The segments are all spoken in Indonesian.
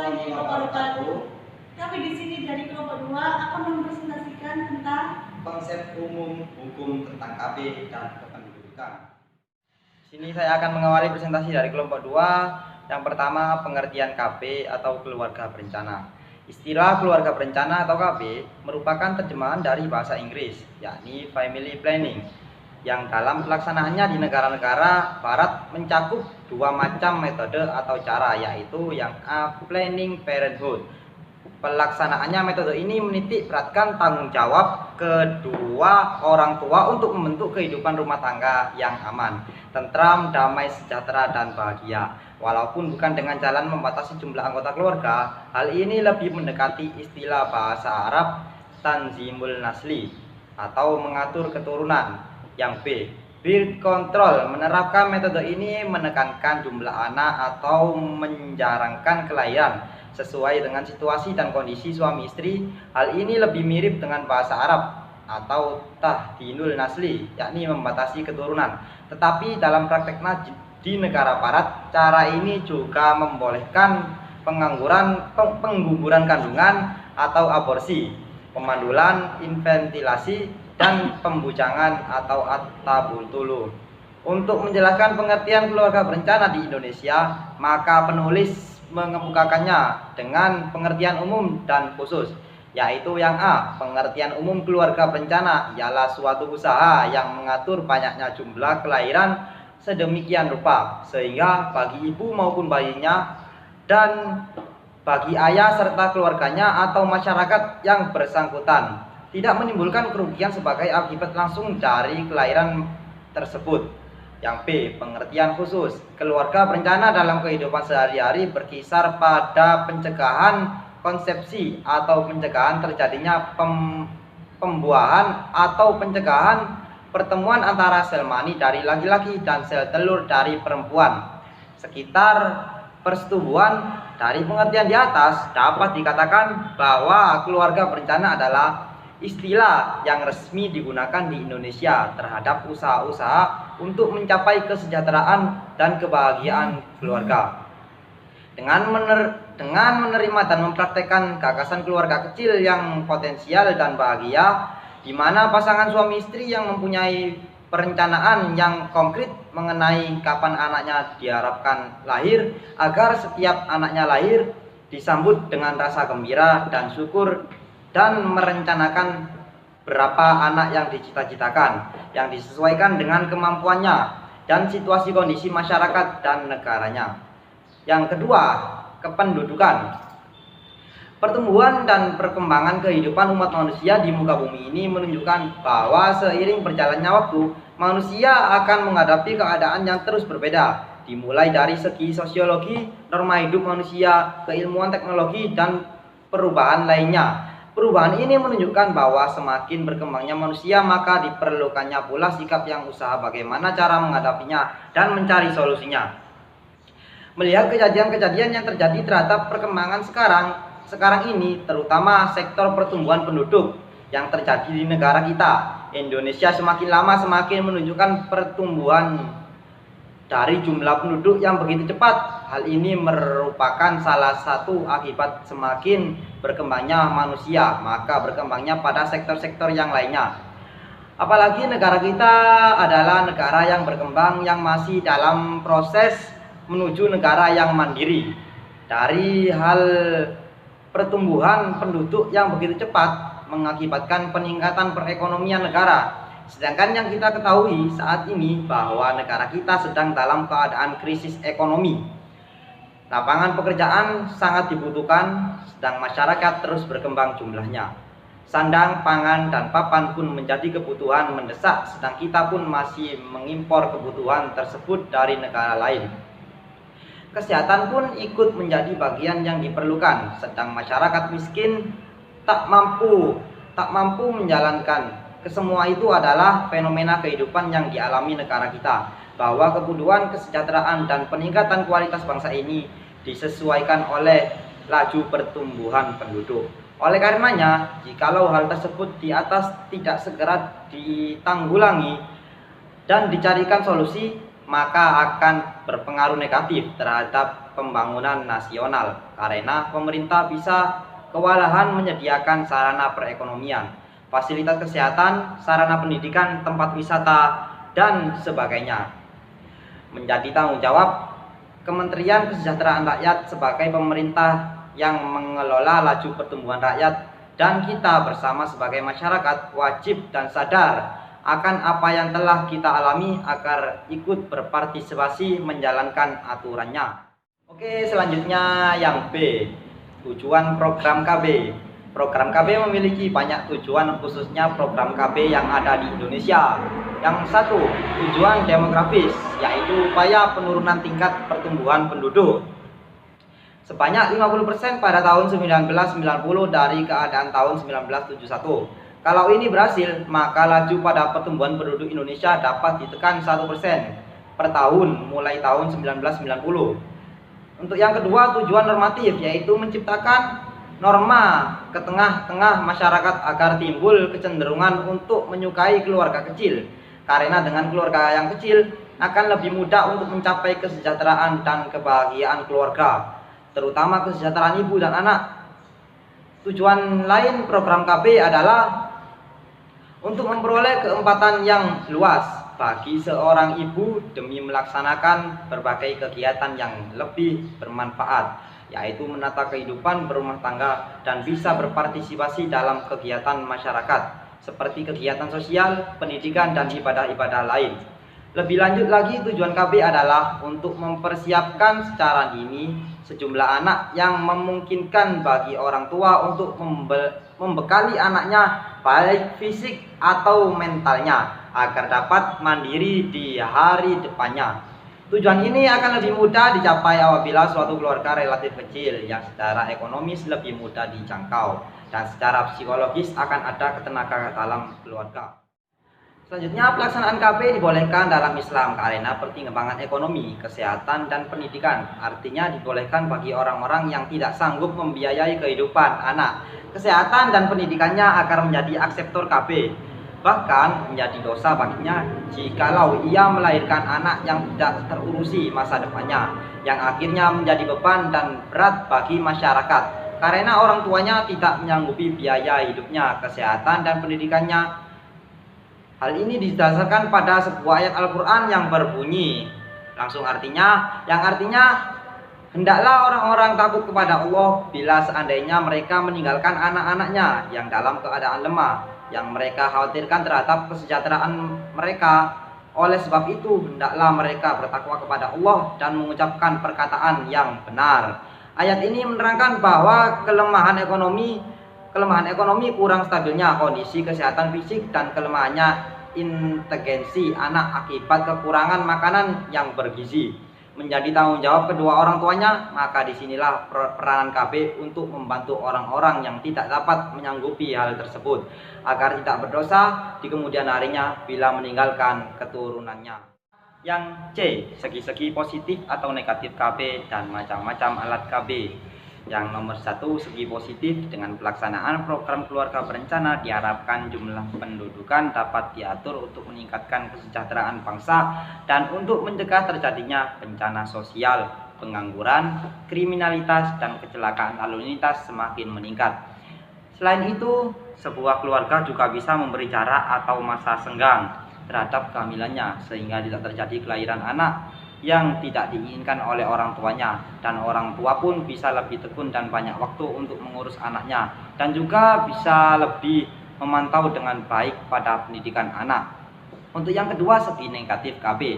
warahmatullahi wabarakatuh. Kami di sini dari kelompok 2 akan mempresentasikan tentang konsep umum hukum tentang KB dan kependudukan. Di sini saya akan mengawali presentasi dari kelompok 2. Yang pertama, pengertian KB atau keluarga berencana. Istilah keluarga berencana atau KB merupakan terjemahan dari bahasa Inggris, yakni family planning, yang dalam pelaksanaannya di negara-negara barat mencakup dua macam metode atau cara, yaitu yang A, planning parenthood. Pelaksanaannya metode ini menitik beratkan tanggung jawab kedua orang tua untuk membentuk kehidupan rumah tangga yang aman, tentram, damai, sejahtera, dan bahagia. Walaupun bukan dengan jalan membatasi jumlah anggota keluarga, hal ini lebih mendekati istilah bahasa Arab tanzimul nasli atau mengatur keturunan. Yang B, birth control. Menerapkan metode ini menekankan jumlah anak atau menjarangkan kelahiran sesuai dengan situasi dan kondisi suami istri. Hal ini lebih mirip dengan bahasa Arab atau tahdinul nasli, yakni membatasi keturunan. Tetapi dalam prakteknya di negara barat, cara ini juga membolehkan pengguguran kandungan atau aborsi, pemandulan, infantilasi, dan pembujangan atau at-tabutulu. Untuk menjelaskan pengertian keluarga berencana di Indonesia, maka penulis mengemukakannya dengan pengertian umum dan khusus, yaitu yang A, pengertian umum keluarga berencana ialah suatu usaha yang mengatur banyaknya jumlah kelahiran sedemikian rupa sehingga bagi ibu maupun bayinya dan bagi ayah serta keluarganya atau masyarakat yang bersangkutan tidak menimbulkan kerugian sebagai akibat langsung dari kelahiran tersebut. Yang B, pengertian khusus. Keluarga berencana dalam kehidupan sehari-hari berkisar pada pencegahan konsepsi atau pencegahan terjadinya pembuahan atau pencegahan pertemuan antara sel mani dari laki-laki dan sel telur dari perempuan. Sekitar persetubuhan. Dari pengertian di atas dapat dikatakan bahwa keluarga berencana adalah istilah yang resmi digunakan di Indonesia terhadap usaha-usaha untuk mencapai kesejahteraan dan kebahagiaan keluarga. Dengan menerima dan mempraktekkan gagasan keluarga kecil yang potensial dan bahagia, di mana pasangan suami istri yang mempunyai perencanaan yang konkret mengenai kapan anaknya diharapkan lahir, agar setiap anaknya lahir disambut dengan rasa gembira dan syukur, dan merencanakan berapa anak yang dicita-citakan yang disesuaikan dengan kemampuannya dan situasi kondisi masyarakat dan negaranya. Yang kedua, kependudukan. Pertumbuhan dan perkembangan kehidupan umat manusia di muka bumi ini menunjukkan bahwa seiring berjalannya waktu, manusia akan menghadapi keadaan yang terus berbeda, dimulai dari segi sosiologi, norma hidup manusia, keilmuan teknologi, dan perubahan lainnya. Perubahan ini menunjukkan bahwa semakin berkembangnya manusia, maka diperlukannya pula sikap yang usaha bagaimana cara menghadapinya dan mencari solusinya. Melihat kejadian-kejadian yang terjadi terhadap perkembangan sekarang ini, terutama sektor pertumbuhan penduduk yang terjadi di negara kita, Indonesia semakin lama semakin menunjukkan pertumbuhan dari jumlah penduduk yang begitu cepat. Hal ini merupakan salah satu akibat semakin berkembangnya manusia, maka berkembangnya pada sektor-sektor yang lainnya. Apalagi negara kita adalah negara yang berkembang yang masih dalam proses menuju negara yang mandiri. Dari hal pertumbuhan penduduk yang begitu cepat mengakibatkan peningkatan perekonomian negara. Sedangkan yang kita ketahui saat ini bahwa negara kita sedang dalam keadaan krisis ekonomi. Lapangan pekerjaan sangat dibutuhkan, sedang masyarakat terus berkembang jumlahnya. Sandang, pangan, dan papan pun menjadi kebutuhan mendesak, sedang kita pun masih mengimpor kebutuhan tersebut dari negara lain. Kesehatan pun ikut menjadi bagian yang diperlukan, sedang masyarakat miskin tak mampu menjalankan. Kesemua itu adalah fenomena kehidupan yang dialami negara kita, bahwa kebutuhan kesejahteraan dan peningkatan kualitas bangsa ini disesuaikan oleh laju pertumbuhan penduduk. Oleh karenanya, jikalau hal tersebut di atas tidak segera ditanggulangi dan dicarikan solusi, maka akan berpengaruh negatif terhadap pembangunan nasional karena pemerintah bisa kewalahan menyediakan sarana perekonomian, fasilitas kesehatan, sarana pendidikan, tempat wisata, dan sebagainya. Menjadi tanggung jawab Kementerian Kesejahteraan Rakyat sebagai pemerintah yang mengelola laju pertumbuhan rakyat, dan kita bersama sebagai masyarakat wajib dan sadar akan apa yang telah kita alami agar ikut berpartisipasi menjalankan aturannya. Oke, selanjutnya yang B, tujuan program KB. Program KB memiliki banyak tujuan, khususnya program KB yang ada di Indonesia. Yang satu, tujuan demografis, yaitu upaya penurunan tingkat pertumbuhan penduduk sebanyak 50% pada tahun 1990 dari keadaan tahun 1971. Kalau ini berhasil, maka laju pada pertumbuhan penduduk Indonesia dapat ditekan 1% per tahun mulai tahun 1990. Untuk yang kedua, tujuan normatif, yaitu menciptakan norma ke tengah-tengah masyarakat agar timbul kecenderungan untuk menyukai keluarga kecil. Karena dengan keluarga yang kecil akan lebih mudah untuk mencapai kesejahteraan dan kebahagiaan keluarga, terutama kesejahteraan ibu dan anak. Tujuan lain program KB adalah untuk memperoleh keempatan yang luas bagi seorang ibu demi melaksanakan berbagai kegiatan yang lebih bermanfaat, yaitu menata kehidupan berumah tangga dan bisa berpartisipasi dalam kegiatan masyarakat seperti kegiatan sosial, pendidikan, dan ibadah-ibadah lain. Lebih lanjut lagi, tujuan KB adalah untuk mempersiapkan secara dini sejumlah anak yang memungkinkan bagi orang tua untuk membekali anaknya baik fisik atau mentalnya agar dapat mandiri di hari depannya. Tujuan ini akan lebih mudah dicapai apabila suatu keluarga relatif kecil yang secara ekonomis lebih mudah dijangkau dan secara psikologis akan ada ketenaga dalam keluarga. Selanjutnya, pelaksanaan KB dibolehkan dalam Islam karena pertimbangan ekonomi, kesehatan, dan pendidikan. Artinya dibolehkan bagi orang-orang yang tidak sanggup membiayai kehidupan anak, kesehatan, dan pendidikannya agar menjadi akseptor KB. Bahkan menjadi dosa baginya jikalau ia melahirkan anak yang tidak terurusi masa depannya, yang akhirnya menjadi beban dan berat bagi masyarakat karena orang tuanya tidak menyanggupi biaya hidupnya, kesehatan, dan pendidikannya. Hal ini didasarkan pada sebuah ayat Al-Quran yang berbunyi yang artinya hendaklah orang-orang takut kepada Allah bila seandainya mereka meninggalkan anak-anaknya yang dalam keadaan lemah, yang mereka khawatirkan terhadap kesejahteraan mereka. Oleh sebab itu hendaklah mereka bertakwa kepada Allah dan mengucapkan perkataan yang benar. Ayat ini menerangkan bahwa kelemahan ekonomi, kurang stabilnya kondisi kesehatan fisik, dan kelemahannya inteligensi anak akibat kekurangan makanan yang bergizi menjadi tanggung jawab kedua orang tuanya. Maka disinilah peranan KB untuk membantu orang-orang yang tidak dapat menyanggupi hal tersebut agar tidak berdosa di kemudian harinya bila meninggalkan keturunannya. Yang C, segi-segi positif atau negatif KB dan macam-macam alat KB. Yang nomor 1, segi positif, dengan pelaksanaan program keluarga berencana diharapkan jumlah pendudukan dapat diatur untuk meningkatkan kesejahteraan bangsa dan untuk mencegah terjadinya bencana sosial, pengangguran, kriminalitas, dan kecelakaan lalu lintas semakin meningkat. Selain itu, sebuah keluarga juga bisa memberi jarak atau masa senggang terhadap kehamilannya sehingga tidak terjadi kelahiran anak yang tidak diinginkan oleh orang tuanya, dan orang tua pun bisa lebih tekun dan banyak waktu untuk mengurus anaknya, dan juga bisa lebih memantau dengan baik pada pendidikan anak. Untuk yang kedua, segi negatif KB.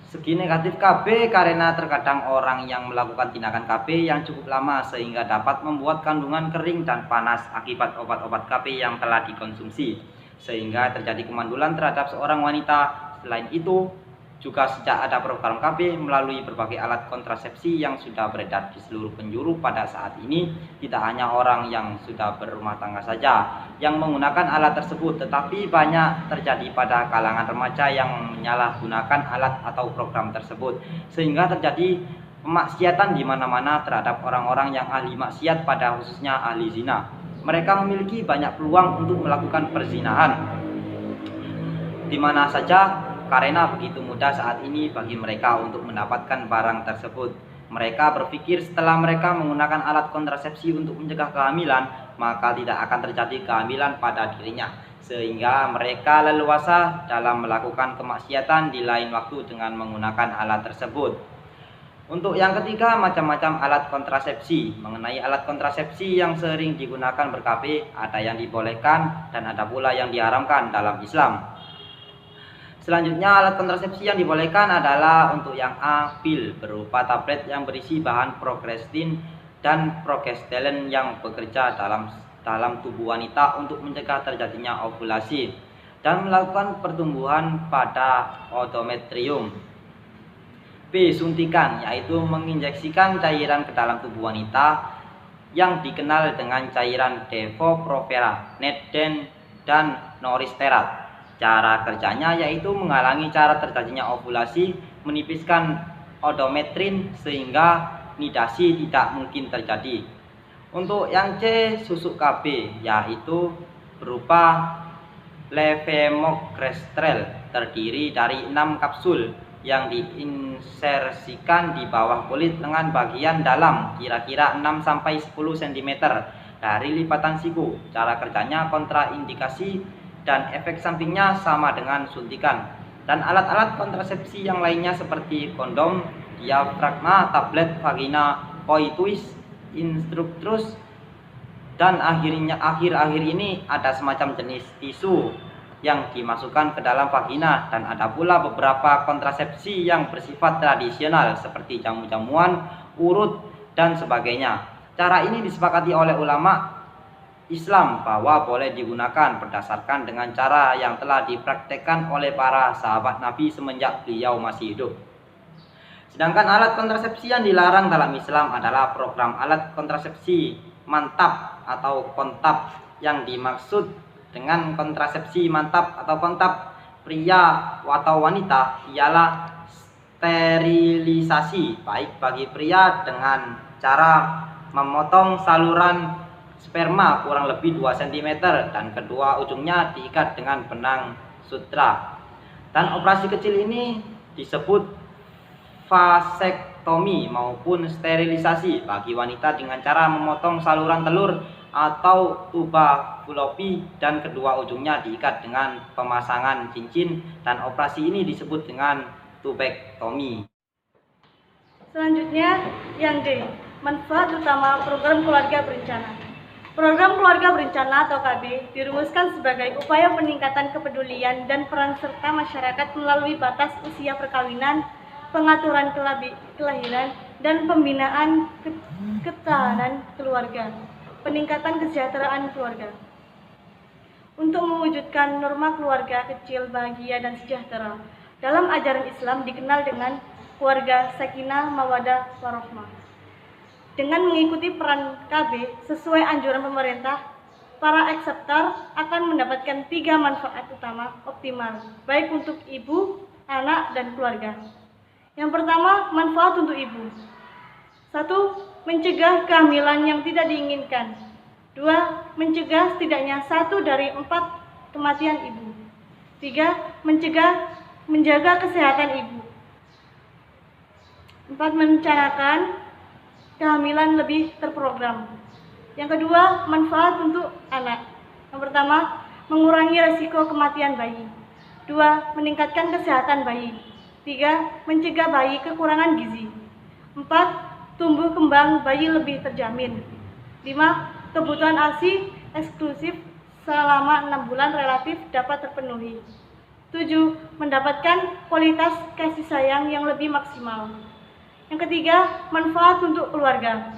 Segi negatif KB karena terkadang orang yang melakukan tindakan KB yang cukup lama sehingga dapat membuat kandungan kering dan panas akibat obat-obat KB yang telah dikonsumsi, sehingga terjadi kemandulan terhadap seorang wanita. Selain itu, juga sejak ada program KB melalui berbagai alat kontrasepsi yang sudah beredar di seluruh penjuru pada saat ini, tidak hanya orang yang sudah berumah tangga saja yang menggunakan alat tersebut, tetapi banyak terjadi pada kalangan remaja yang menyalahgunakan alat atau program tersebut, sehingga terjadi pemaksiatan di mana-mana terhadap orang-orang yang ahli maksiat, pada khususnya ahli zina. Mereka memiliki banyak peluang untuk melakukan perzinahan di mana saja karena begitu mudah saat ini bagi mereka untuk mendapatkan barang tersebut. Mereka berpikir setelah mereka menggunakan alat kontrasepsi untuk mencegah kehamilan, maka tidak akan terjadi kehamilan pada dirinya, sehingga mereka leluasa dalam melakukan kemaksiatan di lain waktu dengan menggunakan alat tersebut. Untuk yang ketiga, macam-macam alat kontrasepsi. Mengenai alat kontrasepsi yang sering digunakan ber-KB, ada yang dibolehkan dan ada pula yang diharamkan dalam Islam. Selanjutnya, alat kontrasepsi yang dibolehkan adalah untuk yang A, pil berupa tablet yang berisi bahan progesterin dan progesteron yang bekerja dalam tubuh wanita untuk mencegah terjadinya ovulasi dan melakukan pertumbuhan pada endometrium. B, suntikan, yaitu menginjeksikan cairan ke dalam tubuh wanita yang dikenal dengan cairan Depo-Provera, Neden, dan Noristerat. Cara kerjanya yaitu menghalangi cara terjadinya ovulasi, menipiskan endometrin sehingga nidasi tidak mungkin terjadi. Untuk yang C, susuk KB, yaitu berupa levemogrestrel, terdiri dari 6 kapsul yang diinsersikan di bawah kulit lengan bagian dalam kira-kira 6-10 cm dari lipatan siku. Cara kerjanya kontraindikasi dan efek sampingnya sama dengan suntikan. Dan alat-alat kontrasepsi yang lainnya seperti kondom, diafragma, tablet vagina, coitus interruptus, dan akhir-akhir ini ada semacam jenis tisu yang dimasukkan ke dalam vagina, dan ada pula beberapa kontrasepsi yang bersifat tradisional seperti jamu-jamuan, urut, dan sebagainya. Cara ini disepakati oleh ulama Islam bahwa boleh digunakan berdasarkan dengan cara yang telah dipraktekkan oleh para sahabat Nabi semenjak beliau masih hidup. Sedangkan alat kontrasepsi yang dilarang dalam Islam adalah program alat kontrasepsi mantap atau kontap. Yang dimaksud dengan kontrasepsi mantap atau kontap pria atau wanita ialah sterilisasi, baik bagi pria dengan cara memotong saluran sperma kurang lebih 2 cm dan kedua ujungnya diikat dengan benang sutra. Dan operasi kecil ini disebut vasektomi maupun sterilisasi bagi wanita dengan cara memotong saluran telur atau tuba fallopi dan kedua ujungnya diikat dengan pemasangan cincin, dan operasi ini disebut dengan tubektomi. Selanjutnya yang D, manfaat utama program keluarga berencana. Program keluarga berencana atau KB dirumuskan sebagai upaya peningkatan kepedulian dan peran serta masyarakat melalui batas usia perkawinan, pengaturan kelahiran, dan pembinaan ketahanan keluarga, peningkatan kesejahteraan keluarga. Untuk mewujudkan norma keluarga kecil, bahagia, dan sejahtera, dalam ajaran Islam dikenal dengan keluarga sakinah, mawadah, warahmah. Dengan mengikuti peran KB sesuai anjuran pemerintah, para ekseptor akan mendapatkan 3 manfaat utama optimal, baik untuk ibu, anak, dan keluarga. Yang pertama, manfaat untuk ibu. 1. Mencegah kehamilan yang tidak diinginkan. 2. Mencegah setidaknya 1 dari 4 kematian ibu. 3. Menjaga kesehatan ibu. 4. Merencanakan kehamilan lebih terprogram. Yang kedua, manfaat untuk anak. Yang pertama, mengurangi resiko kematian bayi. 2. Meningkatkan kesehatan bayi. 3. Mencegah bayi kekurangan gizi. 4. Tumbuh kembang bayi lebih terjamin. 5. Kebutuhan ASI eksklusif selama 6 bulan relatif dapat terpenuhi. 7. Mendapatkan kualitas kasih sayang yang lebih maksimal. Yang ketiga, manfaat untuk keluarga.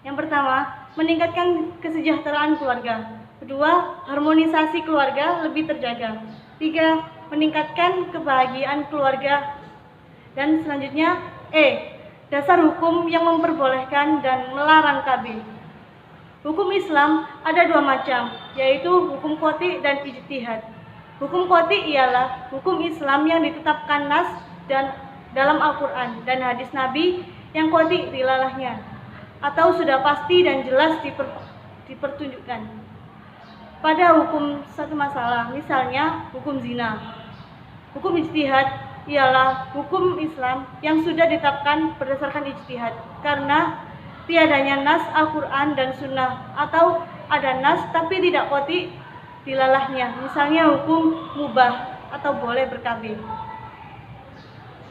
Yang pertama, meningkatkan kesejahteraan keluarga. Kedua, harmonisasi keluarga lebih terjaga. 3. Meningkatkan kebahagiaan keluarga. Dan selanjutnya, E. Dasar hukum yang memperbolehkan dan melarang KB. Hukum Islam ada 2 macam, yaitu hukum qot'i dan ijtihad. Hukum qot'i ialah hukum Islam yang ditetapkan nas dan dalam Al-Quran dan hadis Nabi yang qot'i dilalahnya, atau sudah pasti dan jelas dipertunjukkan pada hukum satu masalah, misalnya hukum zina. Hukum ijtihad ialah hukum Islam yang sudah ditetapkan berdasarkan ijtihad, karena tiadanya nas Al-Quran dan Sunnah, atau ada nas tapi tidak qati dilalahnya, misalnya hukum mubah atau boleh berkabeh.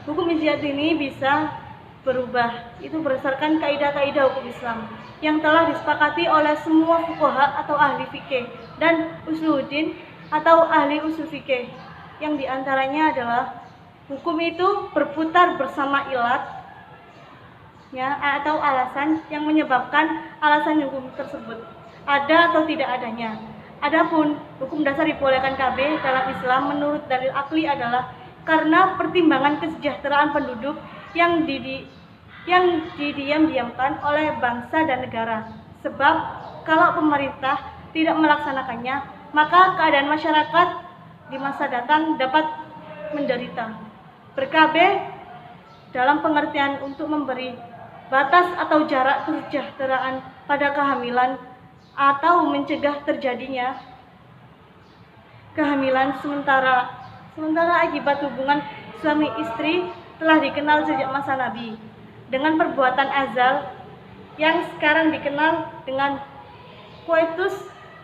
Hukum ijtihad ini bisa berubah, itu berdasarkan kaidah-kaidah hukum Islam yang telah disepakati oleh semua fuqaha atau ahli fikih dan usuluddin atau ahli usul fikih, yang diantaranya adalah hukum itu berputar bersama ilat ya, atau alasan yang menyebabkan alasan hukum tersebut ada atau tidak adanya. Adapun hukum dasar dibolehkan KB dalam Islam menurut dalil akli adalah karena pertimbangan kesejahteraan penduduk yang didiam-diamkan oleh bangsa dan negara. Sebab kalau pemerintah tidak melaksanakannya, maka keadaan masyarakat di masa datang dapat menderita. Berkabeh dalam pengertian untuk memberi batas atau jarak kesejahteraan pada kehamilan atau mencegah terjadinya kehamilan sementara akibat hubungan suami istri telah dikenal sejak masa Nabi dengan perbuatan azal yang sekarang dikenal dengan coitus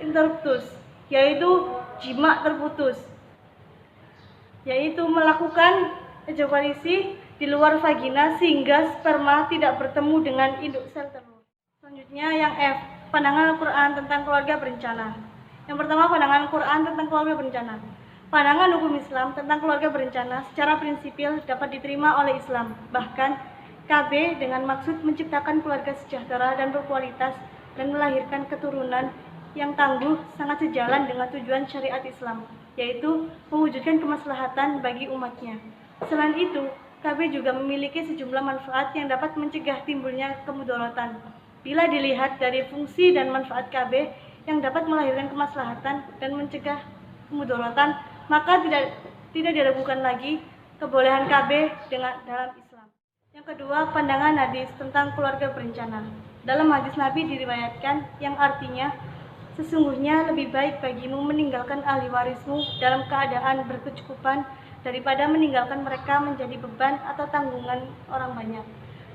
interruptus, yaitu jima terputus, yaitu melakukan ejakulasi di luar vagina sehingga sperma tidak bertemu dengan induk sel telur. Selanjutnya yang F, pandangan Al-Quran tentang keluarga berencana. Yang pertama, pandangan Al-Quran tentang keluarga berencana. Pandangan hukum Islam tentang keluarga berencana secara prinsipil dapat diterima oleh Islam. Bahkan KB dengan maksud menciptakan keluarga sejahtera dan berkualitas dan melahirkan keturunan yang tangguh sangat sejalan dengan tujuan syariat Islam, yaitu mewujudkan kemaslahatan bagi umatnya. Selain itu, KB juga memiliki sejumlah manfaat yang dapat mencegah timbulnya kemudaratan. Bila dilihat dari fungsi dan manfaat KB yang dapat melahirkan kemaslahatan dan mencegah kemudaratan, maka tidak diragukan lagi kebolehan KB dalam Islam. Yang kedua, pandangan hadis tentang keluarga berencana. Dalam hadis Nabi diriwayatkan yang artinya, sesungguhnya lebih baik bagimu meninggalkan ahli warismu dalam keadaan berkecukupan daripada meninggalkan mereka menjadi beban atau tanggungan orang banyak.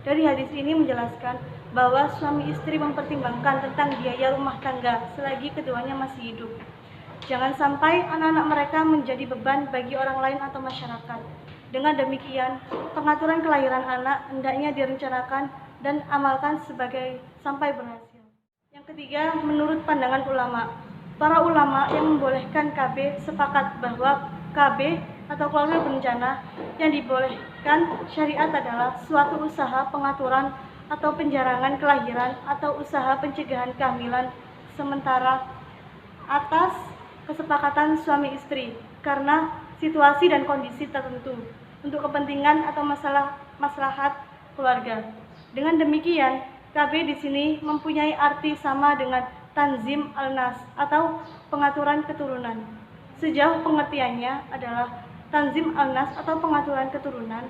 Dari hadis ini menjelaskan bahwa suami istri mempertimbangkan tentang biaya rumah tangga selagi keduanya masih hidup. Jangan sampai anak-anak mereka menjadi beban bagi orang lain atau masyarakat. Dengan demikian, pengaturan kelahiran anak hendaknya direncanakan dan amalkan sampai berhasil. Yang ketiga, menurut pandangan ulama, para ulama yang membolehkan KB sepakat bahwa KB atau keluarga berencana yang dibolehkan syariat adalah suatu usaha pengaturan atau penjarangan kelahiran atau usaha pencegahan kehamilan sementara atas kesepakatan suami istri karena situasi dan kondisi tertentu untuk kepentingan atau maslahat keluarga. Dengan demikian, KB di sini mempunyai arti sama dengan tanzim al-nas atau pengaturan keturunan. Sejauh pengertiannya adalah tanzim al-nas atau pengaturan keturunan,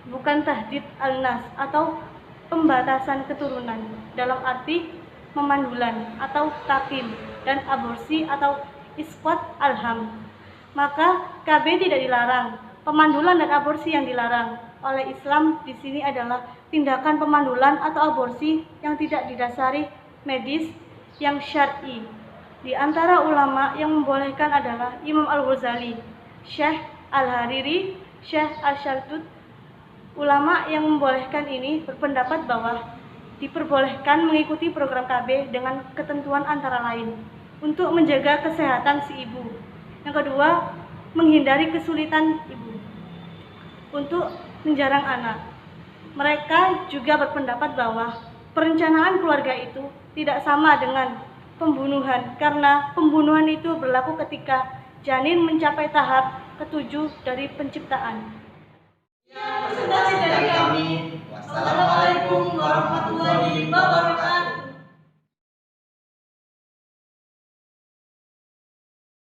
bukan tahdid al-nas atau pembatasan keturunan dalam arti memandulan atau takim dan aborsi atau isqat alham. Maka KB tidak dilarang. Pemandulan dan aborsi yang dilarang oleh Islam di sini adalah tindakan pemandulan atau aborsi yang tidak didasari medis yang syar'i. Di antara ulama yang membolehkan adalah Imam Al-Ghazali, Syekh Al-Hariri, Syekh Al-Shaltut. Ulama yang membolehkan ini berpendapat bahwa diperbolehkan mengikuti program KB dengan ketentuan antara lain untuk menjaga kesehatan si ibu. Yang kedua, menghindari kesulitan ibu untuk menjarang anak. Mereka juga berpendapat bahwa perencanaan keluarga itu tidak sama dengan pembunuhan, karena pembunuhan itu berlaku ketika janin mencapai tahap ketujuh dari penciptaan. Presentasi dari kami. Wassalamualaikum warahmatullahi wabarakatuh.